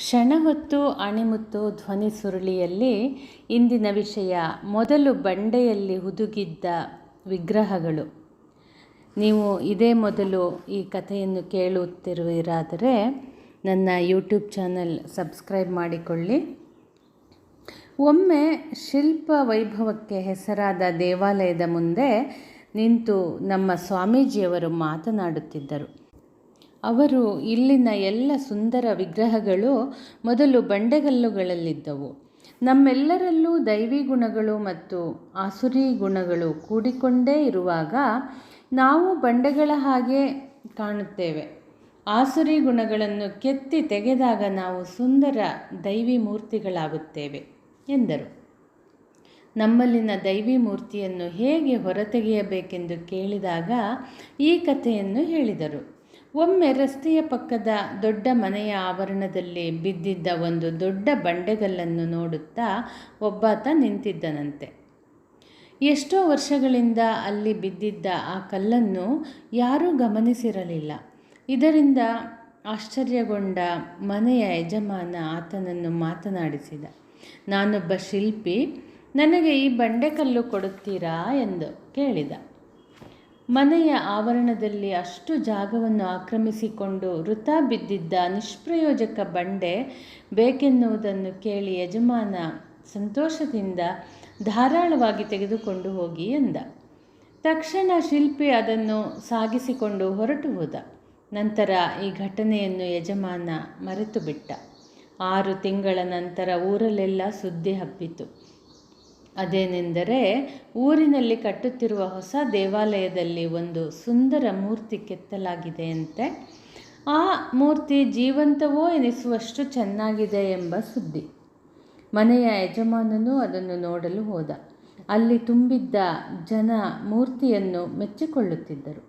ಕ್ಷಣ ಹೊತ್ತು ಅಣಿಮುತ್ತು ಧ್ವನಿ ಸುರುಳಿಯಲ್ಲಿ ಇಂದಿನ ವಿಷಯ ಮೊದಲು ಬಂಡೆಯಲ್ಲಿ ಹುದುಗಿದ್ದ ವಿಗ್ರಹಗಳು. ನೀವು ಇದೇ ಮೊದಲು ಈ ಕಥೆಯನ್ನು ಕೇಳುತ್ತಿರುವಿರಾದರೆ ನನ್ನ ಯೂಟ್ಯೂಬ್ ಚಾನಲ್ ಸಬ್ಸ್ಕ್ರೈಬ್ ಮಾಡಿಕೊಳ್ಳಿ. ಒಮ್ಮೆ ಶಿಲ್ಪ ವೈಭವಕ್ಕೆ ಹೆಸರಾದ ದೇವಾಲಯದ ಮುಂದೆ ನಿಂತು ನಮ್ಮ ಸ್ವಾಮೀಜಿಯವರು ಮಾತನಾಡುತ್ತಿದ್ದರು. ಅವರು ಇಲ್ಲಿನ ಎಲ್ಲ ಸುಂದರ ವಿಗ್ರಹಗಳು ಮೊದಲು ಬಂಡೆಗಲ್ಲುಗಳಲ್ಲಿದ್ದವು. ನಮ್ಮೆಲ್ಲರಲ್ಲೂ ದೈವಿ ಗುಣಗಳು ಮತ್ತು ಆಸುರಿ ಗುಣಗಳು ಕೂಡಿಕೊಂಡೇ ಇರುವಾಗ ನಾವು ಬಂಡೆಗಳ ಹಾಗೆ ಕಾಣುತ್ತೇವೆ. ಆಸುರಿ ಗುಣಗಳನ್ನು ಕೆತ್ತಿ ತೆಗೆದಾಗ ನಾವು ಸುಂದರ ದೈವಿ ಮೂರ್ತಿಗಳಾಗುತ್ತೇವೆ ಎಂದರು. ನಮ್ಮಲ್ಲಿನ ದೈವಿ ಮೂರ್ತಿಯನ್ನು ಹೇಗೆ ಹೊರತೆಗೆಯಬೇಕೆಂದು ಕೇಳಿದಾಗ ಈ ಕಥೆಯನ್ನು ಹೇಳಿದರು. ಒಮ್ಮೆ ರಸ್ತೆಯ ಪಕ್ಕದ ದೊಡ್ಡ ಮನೆಯ ಆವರಣದಲ್ಲಿ ಬಿದ್ದಿದ್ದ ಒಂದು ದೊಡ್ಡ ಬಂಡೆಗಲ್ಲನ್ನು ನೋಡುತ್ತಾ ಒಬ್ಬಾತ ನಿಂತಿದ್ದನಂತೆ. ಎಷ್ಟೋ ವರ್ಷಗಳಿಂದ ಅಲ್ಲಿ ಬಿದ್ದಿದ್ದ ಆ ಕಲ್ಲನ್ನು ಯಾರೂ ಗಮನಿಸಿರಲಿಲ್ಲ. ಇದರಿಂದ ಆಶ್ಚರ್ಯಗೊಂಡ ಮನೆಯ ಯಜಮಾನ ಆತನನ್ನು ಮಾತನಾಡಿಸಿದ. ನಾನೊಬ್ಬ ಶಿಲ್ಪಿ, ನನಗೆ ಈ ಬಂಡೆಕಲ್ಲು ಕೊಡುತ್ತೀರಾ ಎಂದು ಕೇಳಿದ. ಮನೆಯ ಆವರಣದಲ್ಲಿ ಅಷ್ಟು ಜಾಗವನ್ನು ಆಕ್ರಮಿಸಿಕೊಂಡು ವೃಥಾ ಬಿದ್ದಿದ್ದ ನಿಷ್ಪ್ರಯೋಜಕ ಬಂಡೆ ಬೇಕೆನ್ನುವುದನ್ನು ಕೇಳಿ ಯಜಮಾನ ಸಂತೋಷದಿಂದ ಧಾರಾಳವಾಗಿ ತೆಗೆದುಕೊಂಡು ಹೋಗಿ ಎಂದ. ತಕ್ಷಣ ಶಿಲ್ಪಿ ಅದನ್ನು ಸಾಗಿಸಿಕೊಂಡು ಹೊರಟು ಹೋದ. ನಂತರ ಈ ಘಟನೆಯನ್ನು ಯಜಮಾನ ಮರೆತು ಬಿಟ್ಟ. 6 ತಿಂಗಳ ನಂತರ ಊರಲ್ಲೆಲ್ಲ ಸುದ್ದಿ ಹಬ್ಬಿತು. ಅದೇನೆಂದರೆ, ಊರಿನಲ್ಲಿ ಕಟ್ಟುತ್ತಿರುವ ಹೊಸ ದೇವಾಲಯದಲ್ಲಿ ಒಂದು ಸುಂದರ ಮೂರ್ತಿ ಕೆತ್ತಲಾಗಿದೆಯಂತೆ. ಆ ಮೂರ್ತಿ ಜೀವಂತವೋ ಎನಿಸುವಷ್ಟು ಚೆನ್ನಾಗಿದೆ ಎಂಬ ಸುದ್ದಿ. ಮನೆಯ ಯಜಮಾನನು ಅದನ್ನು ನೋಡಲು ಹೋದ. ಅಲ್ಲಿ ತುಂಬಿದ್ದ ಜನ ಮೂರ್ತಿಯನ್ನು ಮೆಚ್ಚಿಕೊಳ್ಳುತ್ತಿದ್ದರು.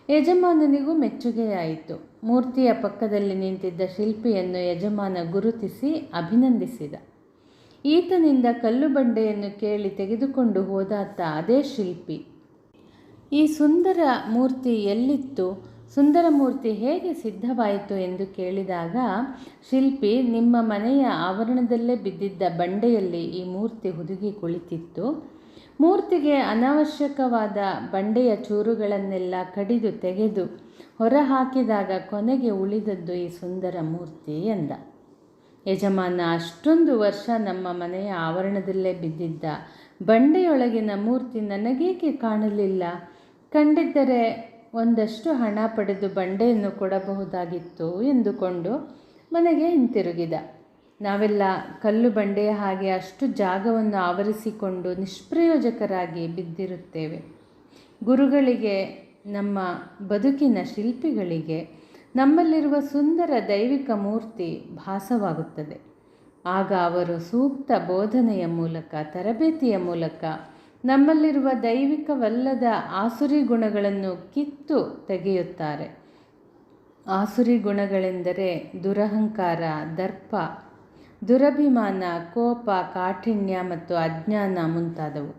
ಯಜಮಾನನಿಗೂ ಮೆಚ್ಚುಗೆಯಾಯಿತು. ಮೂರ್ತಿಯ ಪಕ್ಕದಲ್ಲಿ ನಿಂತಿದ್ದ ಶಿಲ್ಪಿಯನ್ನು ಯಜಮಾನ ಗುರುತಿಸಿ ಅಭಿನಂದಿಸಿದ. ಈತನಿಂದ ಕಲ್ಲು ಬಂಡೆಯನ್ನು ಕೇಳಿ ತೆಗೆದುಕೊಂಡು ಹೋದಾತ ಅದೇ ಶಿಲ್ಪಿ. ಈ ಸುಂದರ ಮೂರ್ತಿ ಎಲ್ಲಿತ್ತು, ಸುಂದರ ಮೂರ್ತಿ ಹೇಗೆ ಸಿದ್ಧವಾಯಿತು ಎಂದು ಕೇಳಿದಾಗ ಶಿಲ್ಪಿ, ನಿಮ್ಮ ಮನೆಯ ಆವರಣದಲ್ಲೇ ಬಿದ್ದಿದ್ದ ಬಂಡೆಯಲ್ಲಿ ಈ ಮೂರ್ತಿ ಹುದುಗಿ ಕುಳಿತಿತ್ತು. ಮೂರ್ತಿಗೆ ಅನಾವಶ್ಯಕವಾದ ಬಂಡೆಯ ಚೂರುಗಳನ್ನೆಲ್ಲ ಕಡಿದು ತೆಗೆದು ಹೊರಹಾಕಿದಾಗ ಕೊನೆಗೆ ಉಳಿದದ್ದು ಈ ಸುಂದರ ಮೂರ್ತಿ ಎಂದ. ಯಜಮಾನ, ಅಷ್ಟೊಂದು ವರ್ಷ ನಮ್ಮ ಮನೆಯ ಆವರಣದಲ್ಲೇ ಬಿದ್ದಿದ್ದ ಬಂಡೆಯೊಳಗಿನ ಮೂರ್ತಿ ನನಗೇಕೆ ಕಾಣಲಿಲ್ಲ? ಕಂಡಿದ್ದರೆ ಒಂದಷ್ಟು ಹಣ ಪಡೆದು ಬಂಡೆಯನ್ನು ಕೊಡಬಹುದಾಗಿತ್ತು ಎಂದುಕೊಂಡು ಮನೆಗೆ ಹಿಂತಿರುಗಿದ. ನಾವೆಲ್ಲ ಕಲ್ಲು ಬಂಡೆಯ ಹಾಗೆ ಅಷ್ಟು ಜಾಗವನ್ನು ಆವರಿಸಿಕೊಂಡು ನಿಷ್ಪ್ರಯೋಜಕರಾಗಿ ಬಿದ್ದಿರುತ್ತೇವೆ. ಗುರುಗಳಿಗೆ, ನಮ್ಮ ಬದುಕಿನ ಶಿಲ್ಪಿಗಳಿಗೆ ನಮ್ಮಲ್ಲಿರುವ ಸುಂದರ ದೈವಿಕ ಮೂರ್ತಿ ಭಾಸವಾಗುತ್ತದೆ. ಆಗ ಅವರು ಸೂಕ್ತ ಬೋಧನೆಯ ಮೂಲಕ, ತರಬೇತಿಯ ಮೂಲಕ ನಮ್ಮಲ್ಲಿರುವ ದೈವಿಕವಲ್ಲದ ಆಸುರಿ ಗುಣಗಳನ್ನು ಕಿತ್ತು ತೆಗೆಯುತ್ತಾರೆ. ಆಸುರಿ ಗುಣಗಳೆಂದರೆ ದುರಹಂಕಾರ, ದರ್ಪ, ದುರಭಿಮಾನ, ಕೋಪ, ಕಾಠಿಣ್ಯ ಮತ್ತು ಅಜ್ಞಾನ ಮುಂತಾದವು.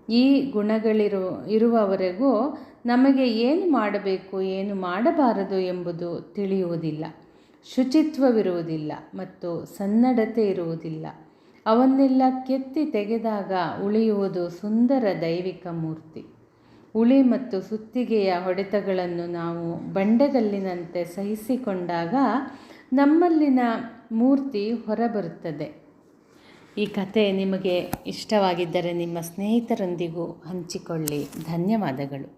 ಈ ಗುಣಗಳಿರುವವರೆಗೂ ನಮಗೆ ಏನು ಮಾಡಬೇಕು, ಏನು ಮಾಡಬಾರದು ಎಂಬುದು ತಿಳಿಯುವುದಿಲ್ಲ. ಶುಚಿತ್ವವಿರುವುದಿಲ್ಲ ಮತ್ತು ಸನ್ನಡತೆ ಇರುವುದಿಲ್ಲ. ಅವನ್ನೆಲ್ಲ ಕೆತ್ತಿ ತೆಗೆದಾಗ ಉಳಿಯುವುದು ಸುಂದರ ದೈವಿಕ ಮೂರ್ತಿ. ಉಳಿ ಮತ್ತು ಸುತ್ತಿಗೆಯ ಹೊಡೆತಗಳನ್ನು ನಾವು ಬಂಡೆಗಲ್ಲಿನಂತೆ ಸಹಿಸಿಕೊಂಡಾಗ ನಮ್ಮಲ್ಲಿನ ಮೂರ್ತಿ ಹೊರಬರುತ್ತದೆ. ಈ ಕಥೆ ನಿಮಗೆ ಇಷ್ಟವಾಗಿದ್ದರೆ ನಿಮ್ಮ ಸ್ನೇಹಿತರೊಂದಿಗೂ ಹಂಚಿಕೊಳ್ಳಿ. ಧನ್ಯವಾದಗಳು.